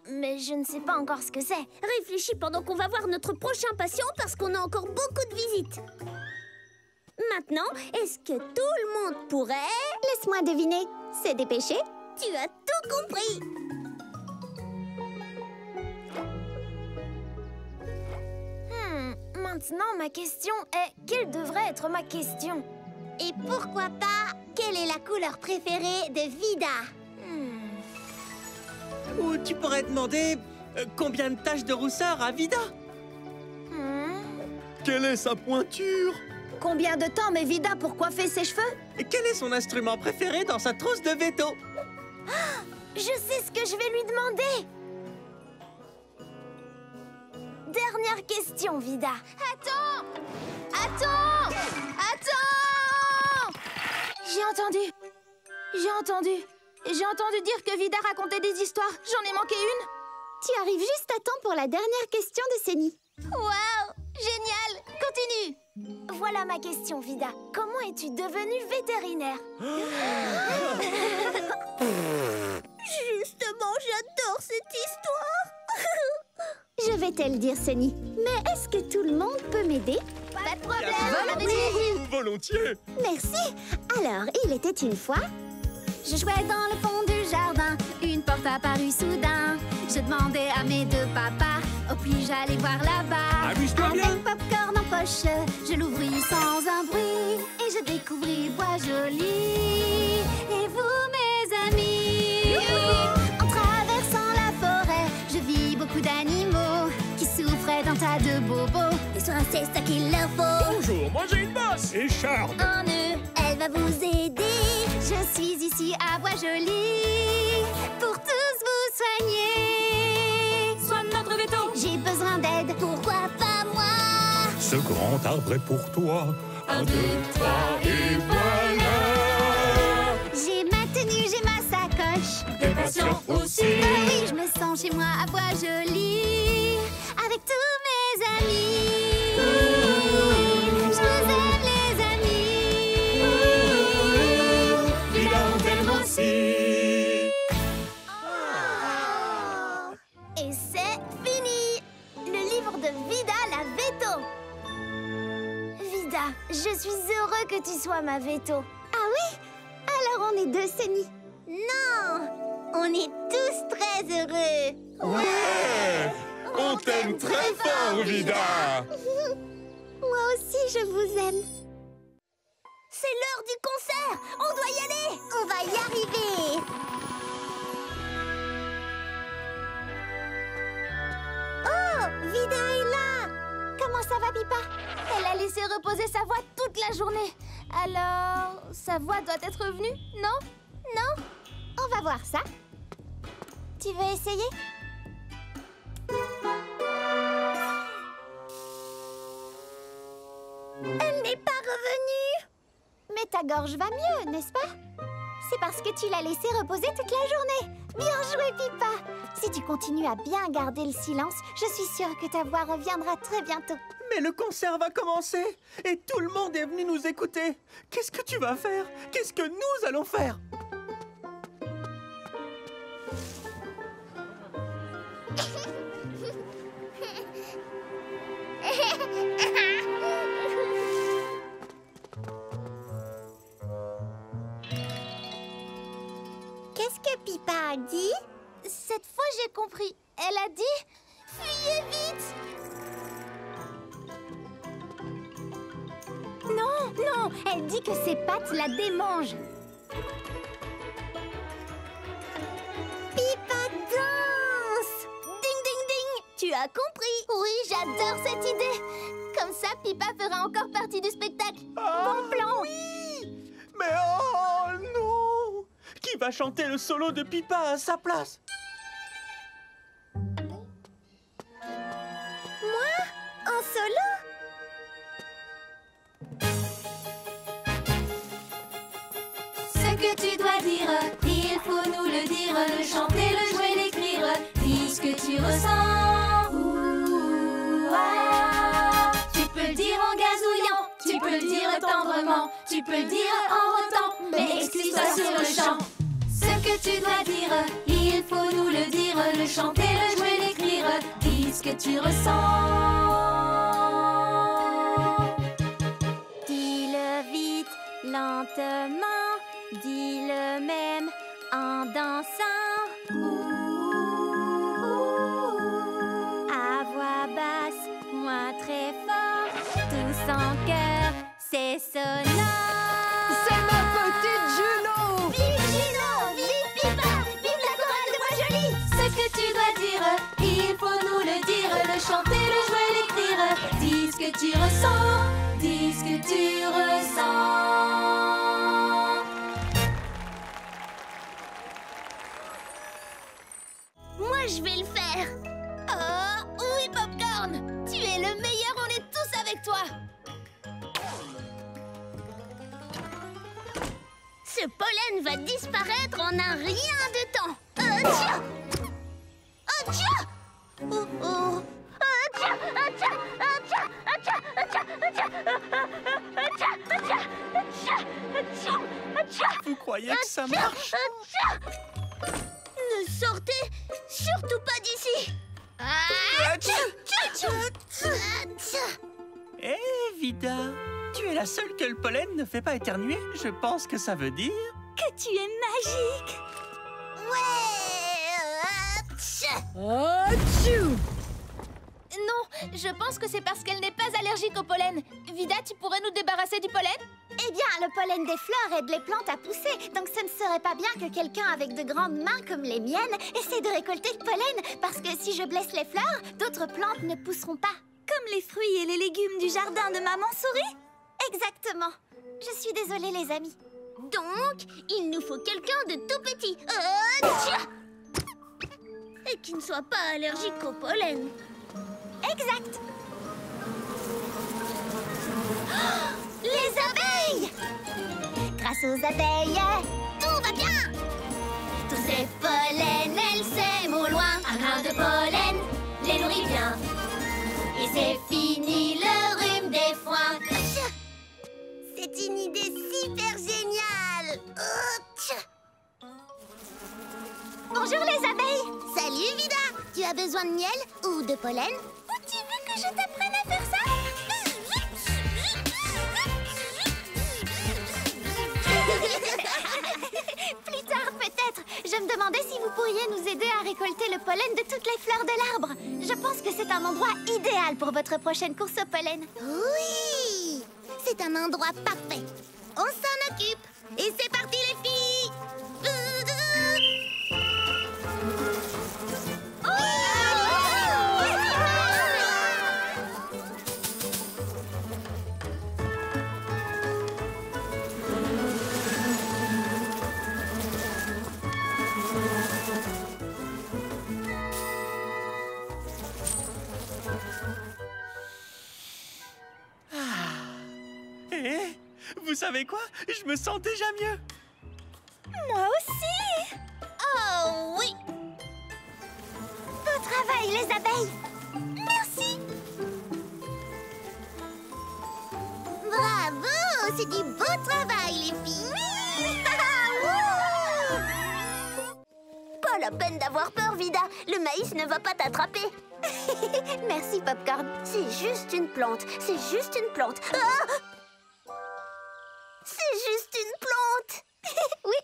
mais je ne sais pas encore ce que c'est. Réfléchis pendant qu'on va voir notre prochain patient parce qu'on a encore beaucoup de visites. Maintenant, est-ce que tout le monde pourrait... Laisse-moi deviner. C'est dépêché? Tu as tout compris. Maintenant, ma question est... Quelle devrait être ma question? Et pourquoi pas, quelle est la couleur préférée de Vida? Ou tu pourrais demander combien de taches de rousseur a Vida? Quelle est sa pointure? Combien de temps met Vida pour coiffer ses cheveux? Et quel est son instrument préféré dans sa trousse de veto? Je sais ce que je vais lui demander. Dernière question, Vida. Attends! J'ai entendu dire que Vida racontait des histoires. J'en ai manqué une. Tu arrives juste à temps pour la dernière question de Senni. Waouh! Génial! Continue! Voilà ma question, Vida. Comment es-tu devenue vétérinaire? Justement, j'adore cette histoire. Je vais te le dire, Senni. Mais est-ce que tout le monde peut m'aider? Pas de problème! Volontiers. Merci. Alors, il était une fois... Je jouais dans le fond du jardin. Une porte apparut soudain. Je demandais à mes deux papas. Oh, puis-je aller voir là-bas? Amuse-toi bien. Avec popcorn en poche, je l'ouvris sans un bruit. Et je découvris Bois Joli. Et vous, mes amis, en traversant la forêt, je vis beaucoup d'animaux qui souffraient d'un tas de bobos. Et sur un c'est ça qu'il leur faut. Bonjour, moi j'ai une bosse. Et Charme. En eux, elle va vous aider. Je suis ici à Bois Joli pour tous vous soigner. Soigne notre veto. J'ai besoin d'aide, pourquoi pas moi? Ce grand arbre est pour toi. 1, 2, 3 et voilà. J'ai ma tenue, j'ai ma sacoche. Des patients aussi. Ah oui, je me sens chez moi à Bois Joli avec tous mes amis. Je vous aime, les amis. Vida on t'aime aussi. Et c'est fini! Le livre de Vida la veto! Vida, je suis heureux que tu sois ma veto. Ah oui? Alors on est deux, Senni. Non, on est tous très heureux. Ouais. On t'aime très fort, Vida. Moi aussi, je vous aime. C'est l'heure du concert. On doit y aller. On va y arriver. Oh, Vida est là. Comment ça va, Pipa? Elle a laissé reposer sa voix toute la journée. Alors, sa voix doit être revenue, non? Non? On va voir ça. Tu veux essayer? Elle n'est pas revenue. Mais ta gorge va mieux, n'est-ce pas? C'est parce que tu l'as laissé reposer toute la journée. Bien joué, Pipa. Si tu continues à bien garder le silence, je suis sûre que ta voix reviendra très bientôt. Mais le concert va commencer et tout le monde est venu nous écouter. Qu'est-ce que tu vas faire? Qu'est-ce que nous allons faire? Qu'est-ce que Pipa a dit? Cette fois, j'ai compris. Elle a dit « Fuyez vite !» Non, non, elle dit que ses pattes la démangent. Pipa danse. Ding, ding, ding! Tu as compris? Oui, j'adore cette idée. Comme ça, Pipa fera encore partie du spectacle. Bon plan! Oui! Mais oh non! Qui va chanter le solo de Pipa à sa place? Moi? En solo? Ce que tu dois dire, il faut nous le dire, le chanter, le jouer, l'écrire. Dis ce que tu ressens. Tu peux le dire en gazouillant, tu peux le dire tendrement, tu peux le dire en rotant, mais excuse-toi sur le champ. Ce que tu dois dire, il faut nous le dire, le chanter, le jouer, l'écrire. Dis ce que tu ressens. Dis-le vite, lentement, dis-le même en dansant. À voix basse, moins très fort, tous en chœur, c'est sonore. C'est ma petite Juno! Vive Juno, vive Pipa, vive la chorale de Voix Jolie. Ce que tu dois dire, il faut nous le dire, le chanter, le jouer, l'écrire. Dis ce que tu ressens, dis ce que tu ressens. Moi, je vais le faire. Oh, oui, Popcorn! Tu es le meilleur, on est tous avec toi! Ce pollen va disparaître en un rien de temps. Tiens! Tiens! Oh, oh. Tiens! Tiens! Tiens! Vous croyez que ça marche? Ne sortez surtout pas d'ici. Hé, Vida, tu es la seule que le pollen ne fait pas éternuer. Je pense que ça veut dire... Que tu es magique. Non, je pense que c'est parce qu'elle n'est pas allergique au pollen. Vida, tu pourrais nous débarrasser du pollen? Eh bien, le pollen des fleurs aide les plantes à pousser, donc ce ne serait pas bien que quelqu'un avec de grandes mains comme les miennes essaie de récolter le pollen, parce que si je blesse les fleurs, d'autres plantes ne pousseront pas. Comme les fruits et les légumes du jardin de Maman Souris? Exactement. Je suis désolée, les amis. Donc, il nous faut quelqu'un de tout petit. Tiens! Et qui ne soit pas allergique au pollen. Exact. Les abeilles! Grâce aux abeilles, tout va bien! Tous ces pollens, elles s'aiment au loin. Un grain de pollen les nourrit bien. Et c'est fini le rhume des foins. C'est une idée super géniale! Bonjour les abeilles! Salut Vida! Tu as besoin de miel ou de pollen? Tu veux que je t'apprenne à faire ça? Plus tard peut-être. Je me demandais si vous pourriez nous aider à récolter le pollen de toutes les fleurs de l'arbre. Je pense que c'est un endroit idéal pour votre prochaine course au pollen. Oui! C'est un endroit parfait. On s'en occupe. Et c'est parti les filles! Hé, vous savez quoi? Je me sens déjà mieux. Moi aussi! Oh oui! Beau travail, les abeilles! Merci! Bravo! C'est du beau travail, les filles! Pas la peine d'avoir peur, Vida. Le maïs ne va pas t'attraper. Merci, Popcorn. C'est juste une plante. C'est juste une plante. Ah! C'est juste une plante. Oui.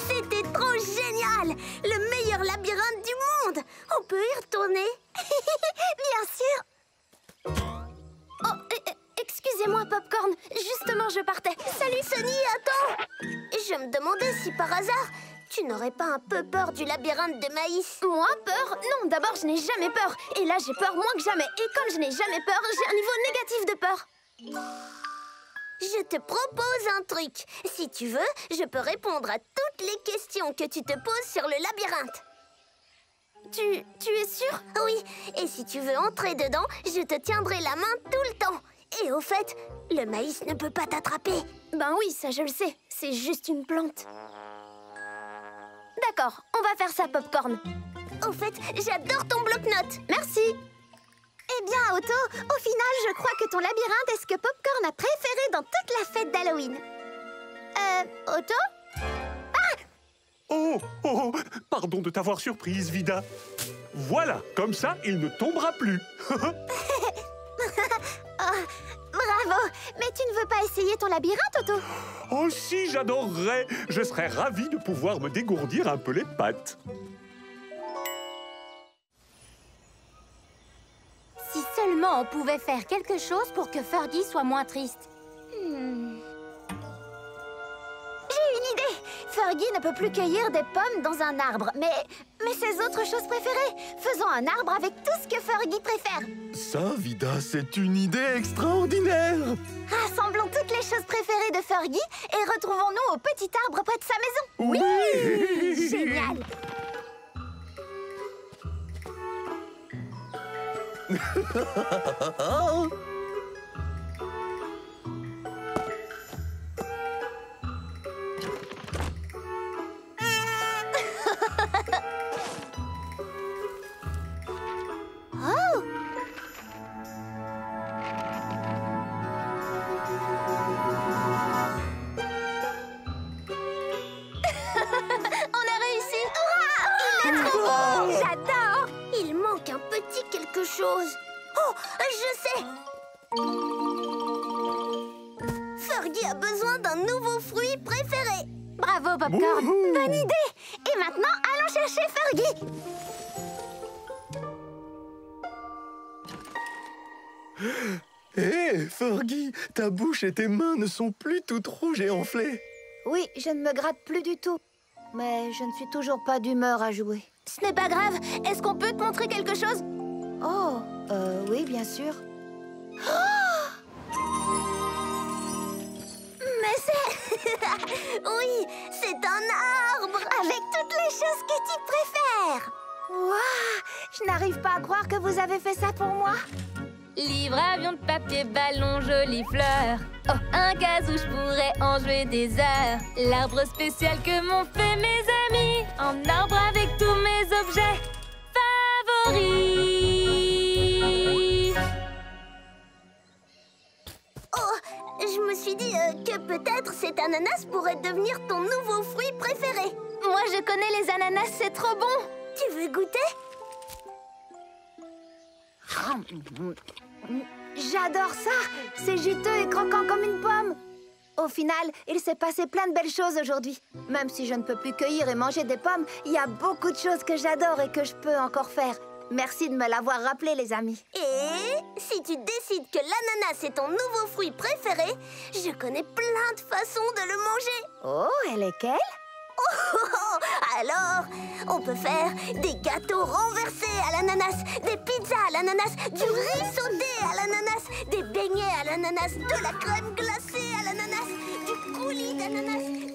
C'était trop génial! Le meilleur labyrinthe du monde! On peut y retourner? Bien sûr. Oh, excusez-moi, Popcorn. Justement, je partais. Salut Sonny, attends! Je me demandais si par hasard, tu n'aurais pas un peu peur du labyrinthe de maïs? Moi, peur? Non, d'abord, je n'ai jamais peur. Et là, j'ai peur moins que jamais. Et comme je n'ai jamais peur, j'ai un niveau négatif de peur. Je te propose un truc. Si tu veux, je peux répondre à toutes les questions que tu te poses sur le labyrinthe. Tu es sûre? Oui, et si tu veux entrer dedans, je te tiendrai la main tout le temps. Et au fait, le maïs ne peut pas t'attraper. Ben oui, ça je le sais. C'est juste une plante. D'accord, on va faire ça, Popcorn. Au fait, j'adore ton bloc-notes. Merci. Eh bien, Otto, au final, je crois que ton labyrinthe est ce que Popcorn a préféré dans toute la fête d'Halloween. Otto? Oh, oh, pardon de t'avoir surprise, Vida. Voilà, comme ça, il ne tombera plus. Bravo! Mais tu ne veux pas essayer ton labyrinthe, Otto? Oh si, j'adorerais. Je serais ravi de pouvoir me dégourdir un peu les pattes. Si seulement on pouvait faire quelque chose pour que Fergie soit moins triste. J'ai une idée! Fergie ne peut plus cueillir des pommes dans un arbre, mais ses autres choses préférées. Faisons un arbre avec tout ce que Fergie préfère. Ça, Vida, c'est une idée extraordinaire! Rassemblons toutes les choses préférées de Fergie et retrouvons-nous au petit arbre près de sa maison. Oui! Génial! Oh! On a réussi. Il est trop beau! J'adore! Il manque un petit quelque chose. Oh, je sais! Fergie a besoin d'un nouveau fruit préféré. Bravo, Popcorn! Wouhou! Bonne idée! Et maintenant, allons chercher Fergie! Hé, Fergie, ta bouche et tes mains ne sont plus toutes rouges et enflées. Oui, je ne me gratte plus du tout. Mais je ne suis toujours pas d'humeur à jouer. Ce n'est pas grave. Est-ce qu'on peut te montrer quelque chose? Oh, oui, bien sûr. Mais c'est... oui, c'est un arbre. Avec toutes les choses que tu préfères. Waouh! Je n'arrive pas à croire que vous avez fait ça pour moi. Livre, avion de papier, ballon, jolie fleur. Oh, un cas où je pourrais en jouer des heures. L'arbre spécial que m'ont fait mes amis. En arbre avec tous mes objets favoris. Oh, je me suis dit que peut-être cet ananas pourrait devenir ton nouveau fruit préféré. Moi, je connais les ananas, c'est trop bon. Tu veux goûter? J'adore ça! C'est juteux et croquant comme une pomme. Au final, il s'est passé plein de belles choses aujourd'hui. Même si je ne peux plus cueillir et manger des pommes, il y a beaucoup de choses que j'adore et que je peux encore faire. Merci de me l'avoir rappelé, les amis. Et si tu décides que l'ananas est ton nouveau fruit préféré, je connais plein de façons de le manger. Oh, et lesquelles? Alors, on peut faire des gâteaux renversés à l'ananas, des pizzas à l'ananas, du riz sauté à l'ananas, des beignets à l'ananas, de la crème glacée à l'ananas, du coulis d'ananas,